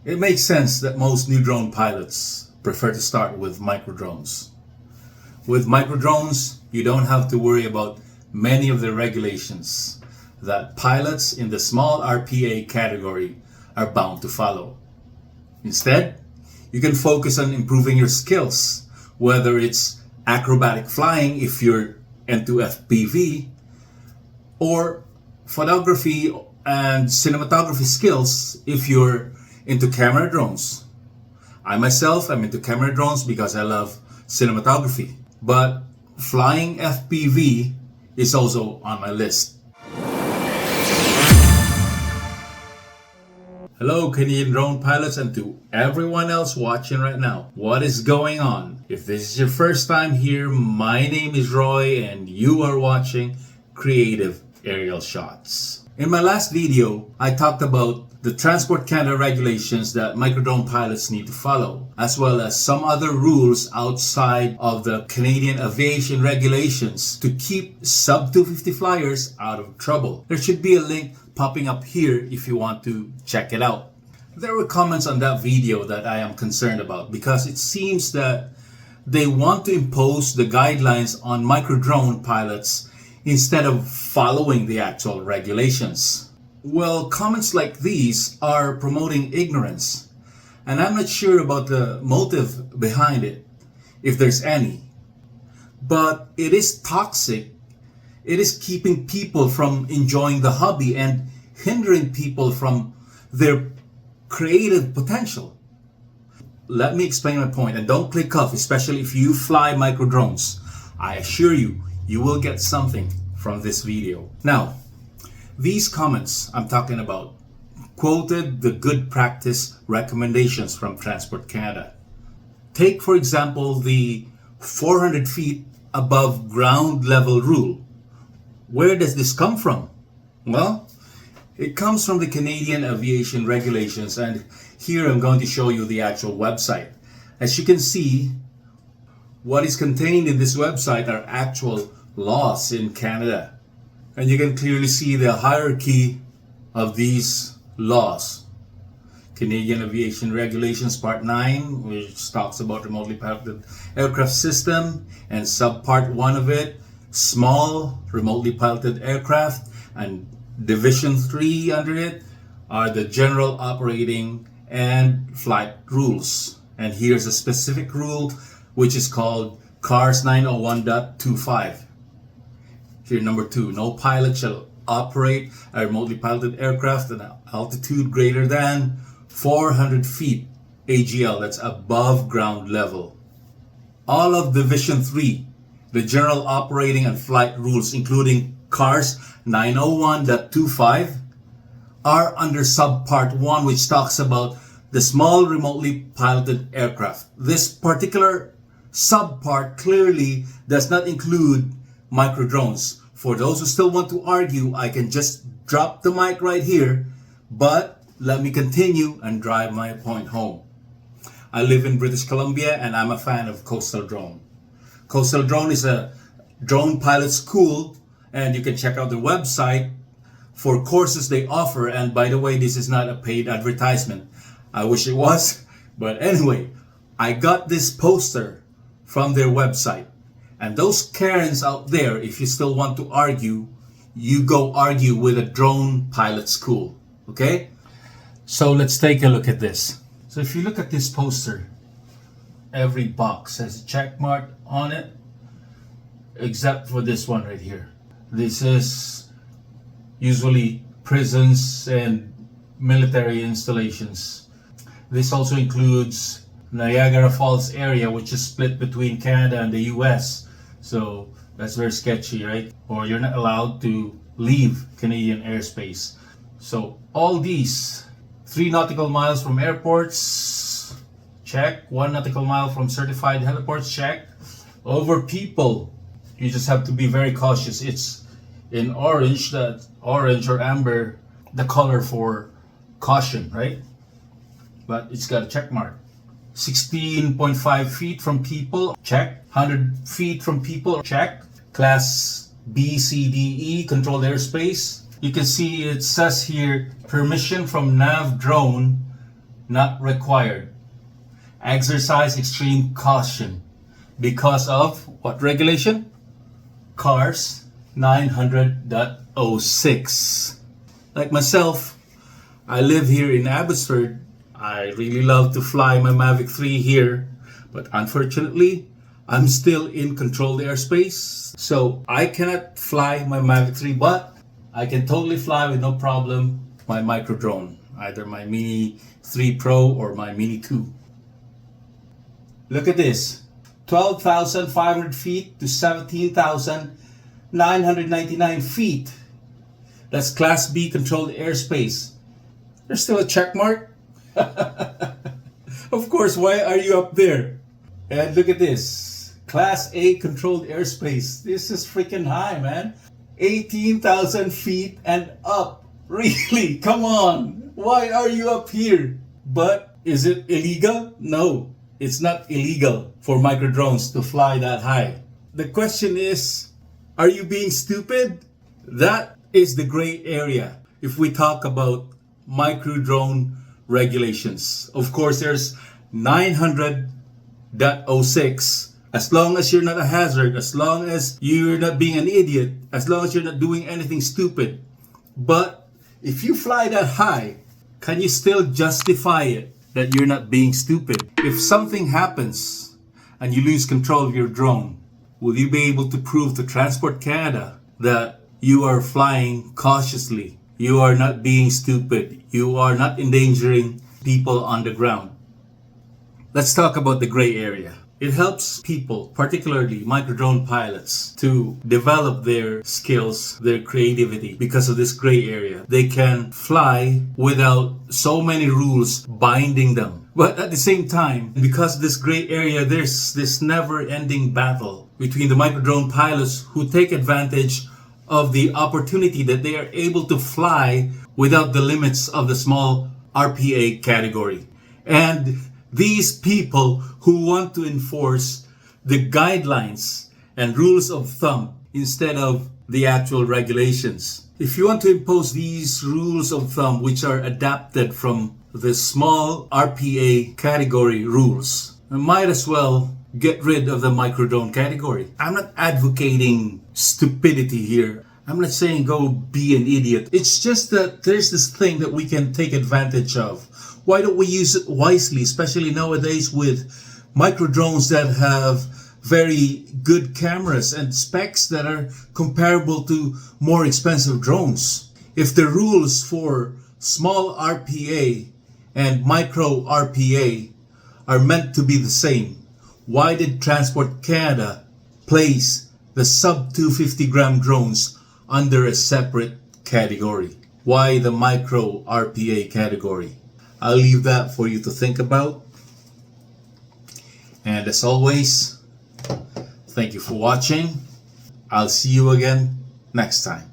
It makes sense that most new drone pilots prefer to start with micro drones. With micro drones, you don't have to worry about many of the regulations that pilots in the small RPA category are bound to follow. Instead, you can focus on improving your skills, whether it's acrobatic flying if you're into FPV, or photography and cinematography skills if you're into camera drones. I myself am into camera drones because I love cinematography, but flying FPV is also on my list. Hello Canadian drone pilots, and to everyone else watching right now, what is going on? If this is your first time here, my name is Roy and you are watching Creative Aerial Shots. In my last video, I talked about the Transport Canada regulations that microdrone pilots need to follow, as well as some other rules outside of the Canadian Aviation Regulations to keep sub-250 flyers out of trouble. There should be a link popping up here if you want to check it out. There were comments on that video that I am concerned about because it seems that they want to impose the guidelines on microdrone pilots instead of following the actual regulations. Well, comments like these are promoting ignorance, and I'm not sure about the motive behind it, if there's any. But it is toxic. It is keeping people from enjoying the hobby and hindering people from their creative potential. Let me explain my point, and don't click off, especially if you fly micro drones. I assure you, you will get something from this video. Now, these comments I'm talking about quoted the good practice recommendations from Transport Canada. Take, for example, the 400 feet above ground level rule. Where does this come from? Well, it comes from the Canadian Aviation Regulations, and here I'm going to show you the actual website. As you can see, what is contained in this website are actual laws in Canada. And you can clearly see the hierarchy of these laws. Canadian Aviation Regulations Part 9, which talks about remotely piloted aircraft system, and subpart 1 of it, small remotely piloted aircraft, and Division 3 under it are the general operating and flight rules. And here's a specific rule which is called CARS 901.25. Here, number 2, no pilot shall operate a remotely piloted aircraft at an altitude greater than 400 feet AGL, that's above ground level. All of Division 3, the general operating and flight rules, including CARS 901.25, are under subpart 1, which talks about the small remotely piloted aircraft. This particular subpart clearly does not include micro drones. For those who still want to argue, I can just drop the mic right here, but let me continue and drive my point home. I live in British Columbia and I'm a fan of Coastal Drone. Coastal Drone is a drone pilot school, and you can check out their website for courses they offer. And by the way, this is not a paid advertisement. I wish it was, but anyway, I got this poster from their website. And those Karens out there, if you still want to argue, you go argue with a drone pilot school, okay? So let's take a look at this. So if you look at this poster, every box has a check mark on it, except for this one right here. This is usually prisons and military installations. This also includes Niagara Falls area, which is split between Canada and the US. So that's very sketchy, right? Or you're not allowed to leave Canadian airspace. So all these, 3 nautical miles from airports, check. 1 nautical mile from certified heliports, check. Over people, you just have to be very cautious. It's in orange, that orange or amber, the color for caution, right? But it's got a check mark. 16.5 feet from people, check. 100 feet from people, check. Class B, C, D, E, controlled airspace. You can see it says here, permission from nav drone not required. Exercise extreme caution because of what regulation? CARS 900.06. Like myself, I live here in Abbotsford. I really love to fly my Mavic 3 here, but unfortunately, I'm still in controlled airspace, so I cannot fly my Mavic 3, but I can totally fly with no problem my micro drone, either my Mini 3 Pro or my Mini 2. Look at this, 12,500 feet to 17,999 feet. That's Class B controlled airspace. There's still a check mark. Of course, why are you up there? And look at this, Class A controlled airspace. This is freaking high, man. 18,000 feet and up. Really? Come on. Why are you up here? But is it illegal? No, it's not illegal for micro drones to fly that high. The question is, are you being stupid? That is the gray area if we talk about micro drone regulations. Of course, there's 900.06. As long as you're not a hazard, as long as you're not being an idiot, as long as you're not doing anything stupid. But if you fly that high, can you still justify it that you're not being stupid? If something happens and you lose control of your drone, will you be able to prove to Transport Canada that you are flying cautiously? You are not being stupid. You are not endangering people on the ground. Let's talk about the gray area. It helps people, particularly micro-drone pilots, to develop their skills, their creativity because of this gray area. They can fly without so many rules binding them. But at the same time, because of this gray area, there's this never-ending battle between the micro-drone pilots who take advantage of the opportunity that they are able to fly without the limits of the small RPA category. And these people who want to enforce the guidelines and rules of thumb instead of the actual regulations. If you want to impose these rules of thumb which are adapted from the small RPA category rules, you might as well get rid of the micro drone category. I'm not advocating stupidity here. I'm not saying go be an idiot. It's just that there's this thing that we can take advantage of. Why don't we use it wisely, especially nowadays with micro drones that have very good cameras and specs that are comparable to more expensive drones? If the rules for small RPA and micro RPA are meant to be the same, why did Transport Canada place the sub 250 gram drones under a separate category? Why the micro RPA category? I'll leave that for you to think about. And as always, thank you for watching. I'll see you again next time.